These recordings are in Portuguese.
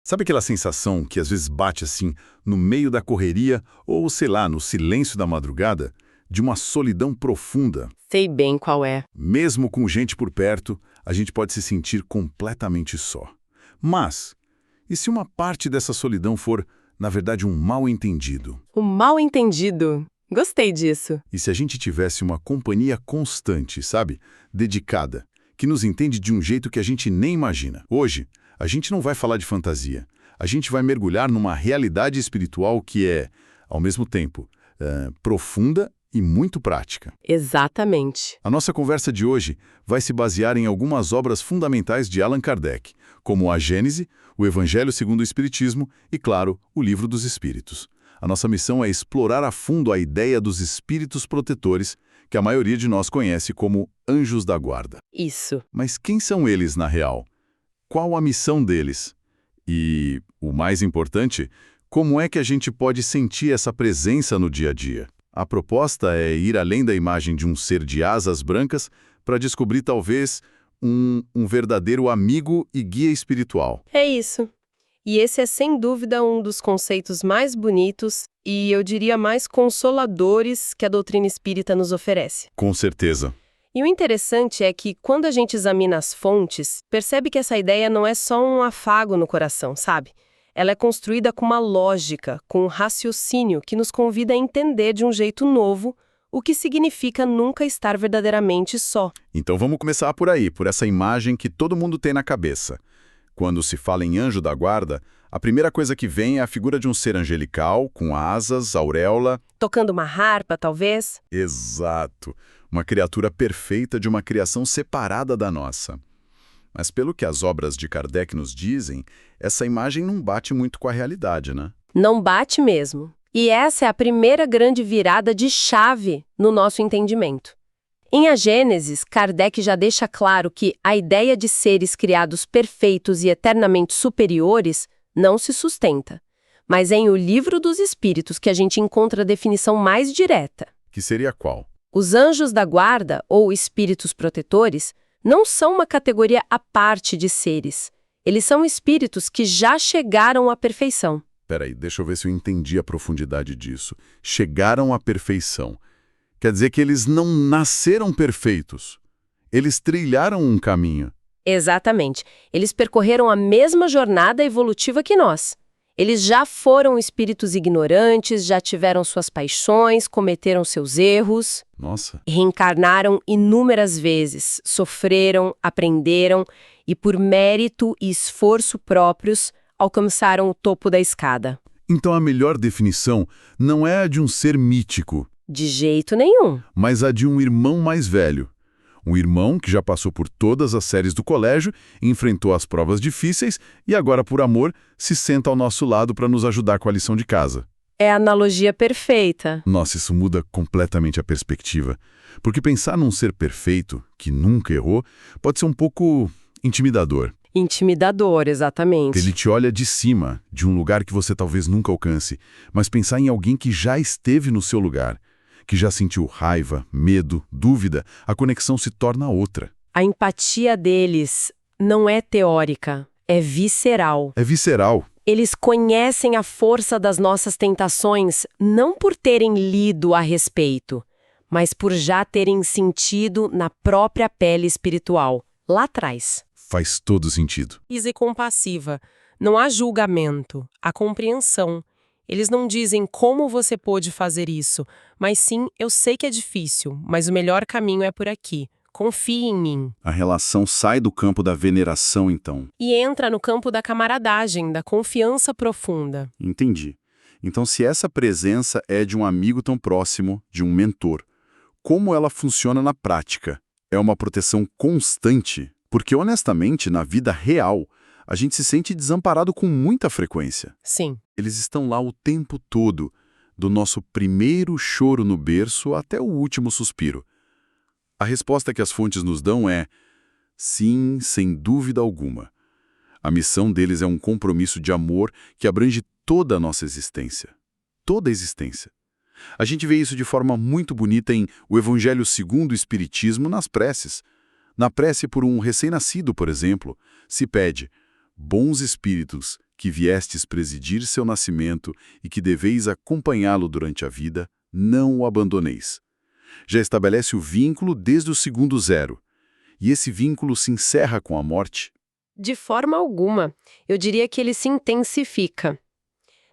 Sabe aquela sensação que às vezes bate assim, no meio da correria ou, sei lá, no silêncio da madrugada, de uma solidão profunda? Sei bem qual é. Mesmo com gente por perto, a gente pode se sentir completamente só. Mas, e se uma parte dessa solidão for, na verdade, um mal-entendido? O mal-entendido. Gostei disso. E se a gente tivesse uma companhia constante, sabe? Dedicada, que nos entende de um jeito que a gente nem imagina? Hoje, a gente não vai falar de fantasia. A gente vai mergulhar numa realidade espiritual que é, ao mesmo tempo, profunda e muito prática. Exatamente. A nossa conversa de hoje vai se basear em algumas obras fundamentais de Allan Kardec, como a Gênese, o Evangelho segundo o Espiritismo e, claro, o Livro dos Espíritos. A nossa missão é explorar a fundo a ideia dos espíritos protetores, que a maioria de nós conhece como anjos da guarda. Isso. Mas quem são eles, na real? Qual a missão deles? E, o mais importante, como é que a gente pode sentir essa presença no dia a dia? A proposta é ir além da imagem de um ser de asas brancas para descobrir, talvez, um verdadeiro amigo e guia espiritual. É isso. E esse é, sem dúvida, um dos conceitos mais bonitos e, eu diria, mais consoladores que a doutrina espírita nos oferece. Com certeza. E o interessante é que, quando a gente examina as fontes, percebe que essa ideia não é só um afago no coração, sabe? Ela é construída com uma lógica, com um raciocínio que nos convida a entender de um jeito novo o que significa nunca estar verdadeiramente só. Então vamos começar por aí, por essa imagem que todo mundo tem na cabeça. Quando se fala em anjo da guarda, a primeira coisa que vem é a figura de um ser angelical, com asas, auréola. Tocando uma harpa, talvez? Exato. Uma criatura perfeita de uma criação separada da nossa. Mas pelo que as obras de Kardec nos dizem, essa imagem não bate muito com a realidade, né? Não bate mesmo. E essa é a primeira grande virada de chave no nosso entendimento. Em A Gênesis, Kardec já deixa claro que a ideia de seres criados perfeitos e eternamente superiores não se sustenta. Mas é em O Livro dos Espíritos que a gente encontra a definição mais direta. Que seria qual? Os anjos da guarda, ou espíritos protetores, não são uma categoria à parte de seres. Eles são espíritos que já chegaram à perfeição. Peraí, deixa eu ver se eu entendi a profundidade disso. Chegaram à perfeição. Quer dizer que eles não nasceram perfeitos. Eles trilharam um caminho. Exatamente. Eles percorreram a mesma jornada evolutiva que nós. Eles já foram espíritos ignorantes, já tiveram suas paixões, cometeram seus erros. Nossa. Reencarnaram inúmeras vezes, sofreram, aprenderam e, por mérito e esforço próprios, alcançaram o topo da escada. Então a melhor definição não é a de um ser mítico, De jeito nenhum. mas a de um irmão mais velho. Um irmão que já passou por todas as séries do colégio, enfrentou as provas difíceis e agora, por amor, se senta ao nosso lado para nos ajudar com a lição de casa. É a analogia perfeita. Nossa, isso muda completamente a perspectiva. Porque pensar num ser perfeito, que nunca errou, pode ser um pouco intimidador. Intimidador, exatamente. Ele te olha de cima, de um lugar que você talvez nunca alcance, mas pensar em alguém que já esteve no seu lugar, que já sentiu raiva, medo, dúvida, a conexão se torna outra. A empatia deles não é teórica, é visceral. É visceral. Eles conhecem a força das nossas tentações não por terem lido a respeito, mas por já terem sentido na própria pele espiritual, lá atrás. Faz todo sentido. E compassiva. Não há julgamento, há compreensão. Eles não dizem como você pôde fazer isso, mas sim, eu sei que é difícil, mas o melhor caminho é por aqui. Confie em mim. A relação sai do campo da veneração, então. E entra no campo da camaradagem, da confiança profunda. Entendi. Então, se essa presença é de um amigo tão próximo, de um mentor, como ela funciona na prática? É uma proteção constante? Porque, honestamente, na vida real, a gente se sente desamparado com muita frequência. Sim. Eles estão lá o tempo todo, do nosso primeiro choro no berço até o último suspiro. A resposta que as fontes nos dão é sim, sem dúvida alguma. A missão deles é um compromisso de amor que abrange toda a nossa existência. Toda a existência. A gente vê isso de forma muito bonita em O Evangelho segundo o Espiritismo nas preces. Na prece por um recém-nascido, por exemplo, se pede: bons espíritos, que viestes presidir seu nascimento e que deveis acompanhá-lo durante a vida, não o abandoneis. Já estabelece o vínculo desde o segundo zero. E esse vínculo se encerra com a morte? De forma alguma. Eu diria que ele se intensifica.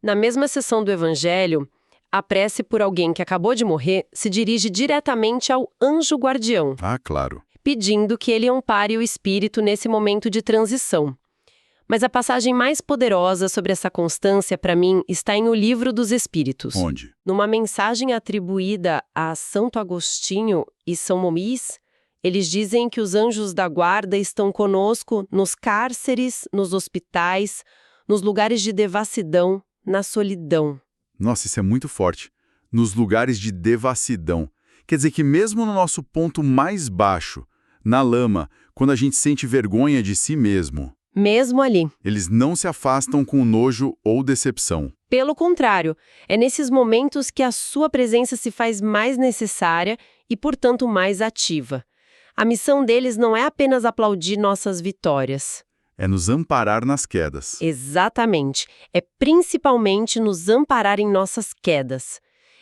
Na mesma sessão do Evangelho, a prece por alguém que acabou de morrer se dirige diretamente ao anjo guardião, Ah, claro. pedindo que ele ampare o espírito nesse momento de transição. Mas a passagem mais poderosa sobre essa constância, para mim, está em O Livro dos Espíritos. Onde? Numa mensagem atribuída a Santo Agostinho e São Momis, eles dizem que os anjos da guarda estão conosco nos cárceres, nos hospitais, nos lugares de devassidão, na solidão. Nossa, isso é muito forte. Nos lugares de devassidão. Quer dizer que mesmo no nosso ponto mais baixo, na lama, quando a gente sente vergonha de si mesmo, Mesmo ali. eles não se afastam com nojo ou decepção. Pelo contrário, é nesses momentos que a sua presença se faz mais necessária e, portanto, mais ativa. A missão deles não é apenas aplaudir nossas vitórias. É nos amparar nas quedas. Exatamente. É principalmente nos amparar em nossas quedas.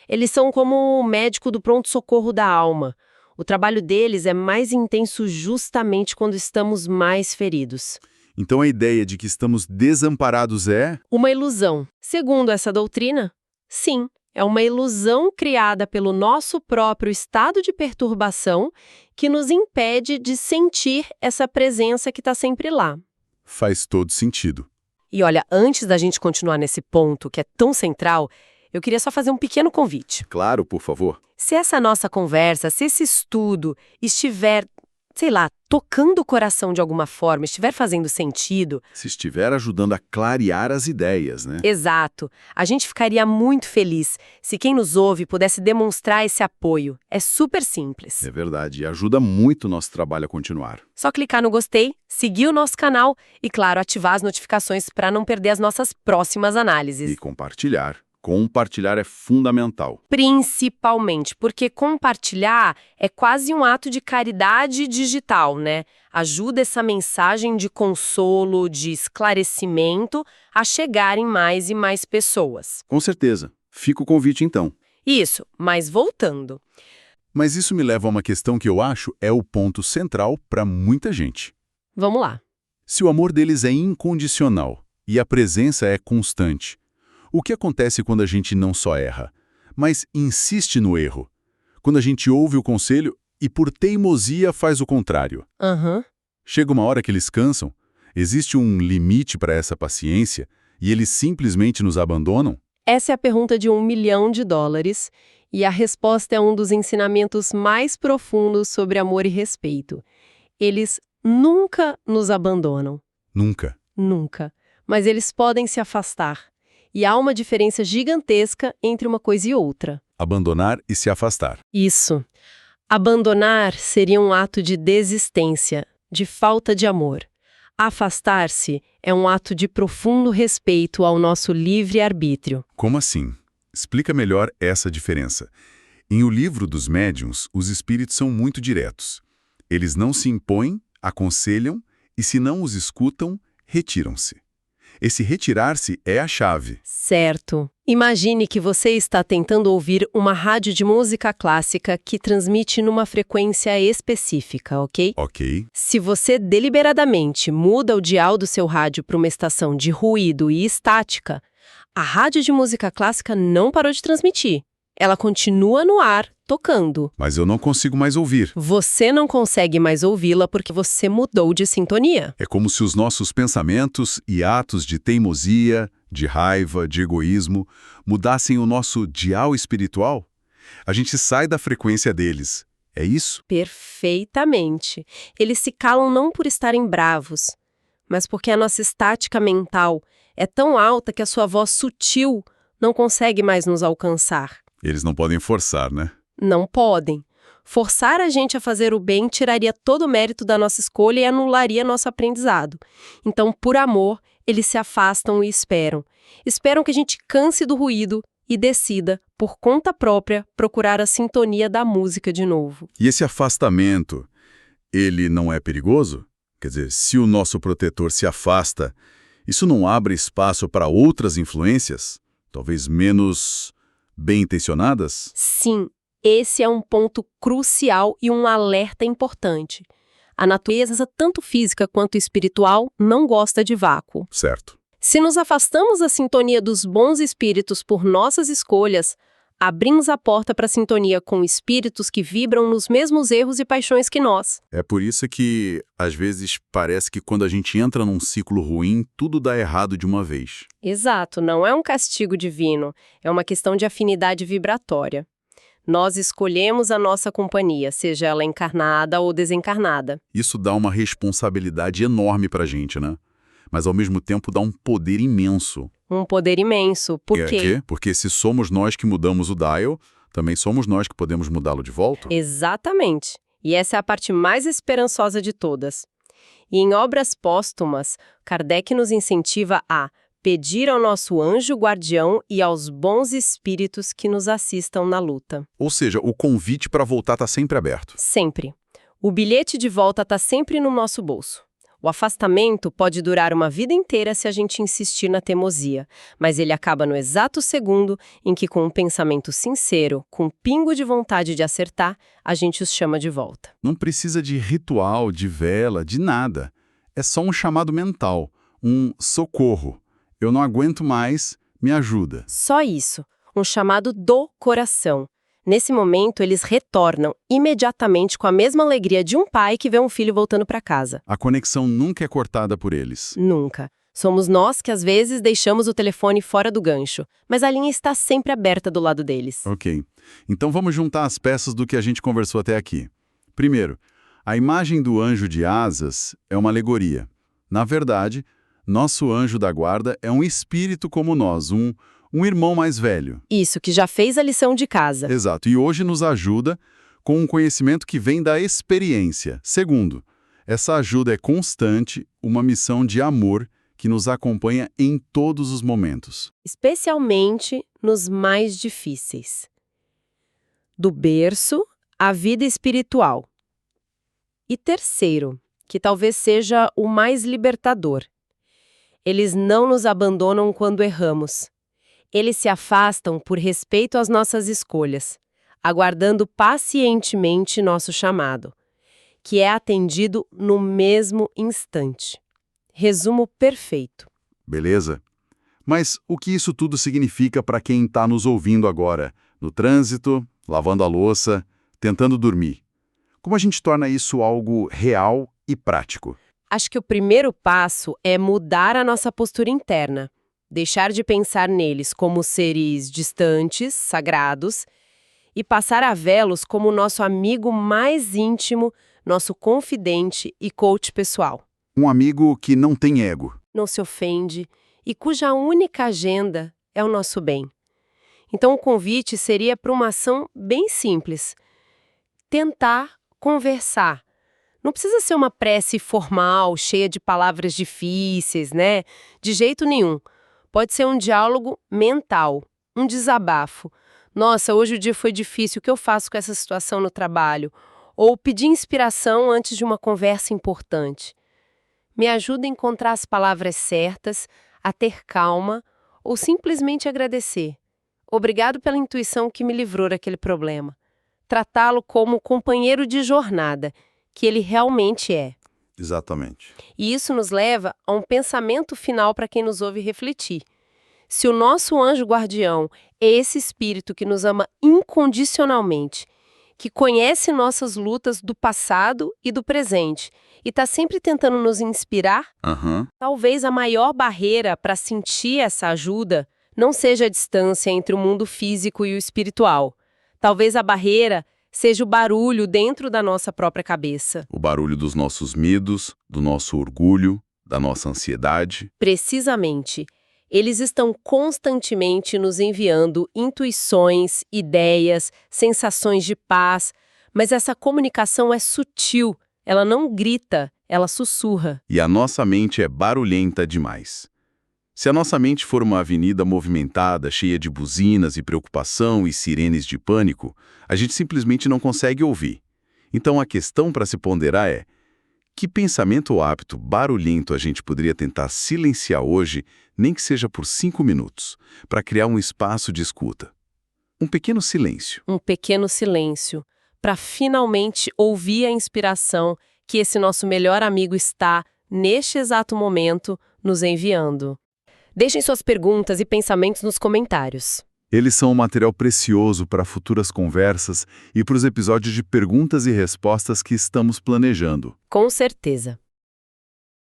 Eles são como o médico do pronto-socorro da alma. O trabalho deles é mais intenso justamente quando estamos mais feridos. Então a ideia de que estamos desamparados é... Uma ilusão. Segundo essa doutrina, sim, é uma ilusão criada pelo nosso próprio estado de perturbação que nos impede de sentir essa presença que está sempre lá. Faz todo sentido. E olha, antes da gente continuar nesse ponto que é tão central, eu queria só fazer um pequeno convite. Claro, por favor. Se essa nossa conversa, se esse estudo estiver, sei lá, tocando o coração de alguma forma, estiver fazendo sentido... Se estiver ajudando a clarear as ideias, né? Exato. A gente ficaria muito feliz se quem nos ouve pudesse demonstrar esse apoio. É super simples. É verdade, e ajuda muito o nosso trabalho a continuar. Só clicar no gostei, seguir o nosso canal e, claro, ativar as notificações para não perder as nossas próximas análises. E compartilhar. Compartilhar é fundamental. Principalmente, porque compartilhar é quase um ato de caridade digital, né? Ajuda essa mensagem de consolo, de esclarecimento a chegar em mais e mais pessoas. Com certeza. Fica o convite então. Isso, mas voltando. Mas isso me leva a uma questão que eu acho é o ponto central para muita gente. Vamos lá. Se o amor deles é incondicional e a presença é constante, o que acontece quando a gente não só erra, mas insiste no erro? Quando a gente ouve o conselho e por teimosia faz o contrário. Chega uma hora que eles cansam, existe um limite para essa paciência e eles simplesmente nos abandonam? Essa é a pergunta de $1 milhão e a resposta é um dos ensinamentos mais profundos sobre amor e respeito. Eles nunca nos abandonam. Nunca. Nunca. Mas eles podem se afastar. E há uma diferença gigantesca entre uma coisa e outra. Abandonar e se afastar. Isso. Abandonar seria um ato de desistência, de falta de amor. Afastar-se é um ato de profundo respeito ao nosso livre-arbítrio. Como assim? Explica melhor essa diferença. Em O Livro dos Médiuns, os espíritos são muito diretos. Eles não se impõem, aconselham e, se não os escutam, retiram-se. Esse retirar-se é a chave. Certo. Imagine que você está tentando ouvir uma rádio de música clássica que transmite numa frequência específica, ok? Ok. Se você deliberadamente muda o dial do seu rádio para uma estação de ruído e estática, a rádio de música clássica não parou de transmitir. Ela continua no ar, tocando. Mas eu não consigo mais ouvir. Você não consegue mais ouvi-la porque você mudou de sintonia. É como se os nossos pensamentos e atos de teimosia, de raiva, de egoísmo, mudassem o nosso dial espiritual. A gente sai da frequência deles. É isso? Perfeitamente. Eles se calam não por estarem bravos, mas porque a nossa estática mental é tão alta que a sua voz sutil não consegue mais nos alcançar. Eles não podem forçar, né? Não podem. Forçar a gente a fazer o bem tiraria todo o mérito da nossa escolha e anularia nosso aprendizado. Então, por amor, eles se afastam e esperam. Esperam que a gente canse do ruído e decida, por conta própria, procurar a sintonia da música de novo. E esse afastamento, ele não é perigoso? Quer dizer, se o nosso protetor se afasta, isso não abre espaço para outras influências, talvez menos bem-intencionadas? Sim, esse é um ponto crucial e um alerta importante. A natureza, tanto física quanto espiritual, não gosta de vácuo. Certo. Se nos afastamos da sintonia dos bons espíritos por nossas escolhas, abrimos a porta para a sintonia com espíritos que vibram nos mesmos erros e paixões que nós. É por isso que, às vezes, parece que quando a gente entra num ciclo ruim, tudo dá errado de uma vez. Exato, não é um castigo divino, é uma questão de afinidade vibratória. Nós escolhemos a nossa companhia, seja ela encarnada ou desencarnada. Isso dá uma responsabilidade enorme pra gente, né? Mas, ao mesmo tempo, dá um poder imenso. Um poder imenso. Por É quê? quê? Porque se somos nós que mudamos o dial, também somos nós que podemos mudá-lo de volta. Exatamente. E essa é a parte mais esperançosa de todas. E em obras póstumas, Kardec nos incentiva a pedir ao nosso anjo guardião e aos bons espíritos que nos assistam na luta. Ou seja, o convite para voltar está sempre aberto. Sempre. O bilhete de volta está sempre no nosso bolso. O afastamento pode durar uma vida inteira se a gente insistir na teimosia, mas ele acaba no exato segundo em que, com um pensamento sincero, com um pingo de vontade de acertar, a gente os chama de volta. Não precisa de ritual, de vela, de nada. É só um chamado mental, um socorro. Eu não aguento mais, me ajuda. Só isso, um chamado do coração. Nesse momento, eles retornam imediatamente com a mesma alegria de um pai que vê um filho voltando para casa. A conexão nunca é cortada por eles. Nunca. Somos nós que às vezes deixamos o telefone fora do gancho, mas a linha está sempre aberta do lado deles. Ok. Então vamos juntar as peças do que a gente conversou até aqui. Primeiro, a imagem do anjo de asas é uma alegoria. Na verdade, nosso anjo da guarda é um espírito como nós, um irmão mais velho. Isso, que já fez a lição de casa. Exato. E hoje nos ajuda com um conhecimento que vem da experiência. Segundo, essa ajuda é constante, uma missão de amor que nos acompanha em todos os momentos. Especialmente nos mais difíceis. Do berço à vida espiritual. E terceiro, que talvez seja o mais libertador. Eles não nos abandonam quando erramos. Eles se afastam por respeito às nossas escolhas, aguardando pacientemente nosso chamado, que é atendido no mesmo instante. Resumo perfeito. Beleza? Mas o que isso tudo significa para quem está nos ouvindo agora, no trânsito, lavando a louça, tentando dormir? Como a gente torna isso algo real e prático? Acho que o primeiro passo é mudar a nossa postura interna, deixar de pensar neles como seres distantes, sagrados, e passar a vê-los como nosso amigo mais íntimo, nosso confidente e coach pessoal. Um amigo que não tem ego. Não se ofende e cuja única agenda é o nosso bem. Então o convite seria para uma ação bem simples. Tentar conversar. Não precisa ser uma prece formal, cheia de palavras difíceis, né? De jeito nenhum. Pode ser um diálogo mental, um desabafo. Nossa, hoje o dia foi difícil, o que eu faço com essa situação no trabalho? Ou pedir inspiração antes de uma conversa importante. Me ajuda a encontrar as palavras certas, a ter calma ou simplesmente agradecer. Obrigado pela intuição que me livrou daquele problema. Tratá-lo como companheiro de jornada, que ele realmente é. Exatamente. E isso nos leva a um pensamento final para quem nos ouve refletir. Se o nosso anjo guardião é esse espírito que nos ama incondicionalmente, que conhece nossas lutas do passado e do presente, e está sempre tentando nos inspirar, talvez a maior barreira para sentir essa ajuda não seja a distância entre o mundo físico e o espiritual. Talvez a barreira seja o barulho dentro da nossa própria cabeça. O barulho dos nossos medos, do nosso orgulho, da nossa ansiedade. Precisamente. Eles estão constantemente nos enviando intuições, ideias, sensações de paz, mas essa comunicação é sutil, ela não grita, ela sussurra. E a nossa mente é barulhenta demais. Se a nossa mente for uma avenida movimentada, cheia de buzinas e preocupação e sirenes de pânico, a gente simplesmente não consegue ouvir. Então a questão para se ponderar é: Que pensamento ou hábito barulhento a gente poderia tentar silenciar hoje, nem que seja por 5 minutos, para criar um espaço de escuta? Um pequeno silêncio. Um pequeno silêncio, para finalmente ouvir a inspiração que esse nosso melhor amigo está, neste exato momento, nos enviando. Deixem suas perguntas e pensamentos nos comentários. Eles são um material precioso para futuras conversas e para os episódios de perguntas e respostas que estamos planejando. Com certeza.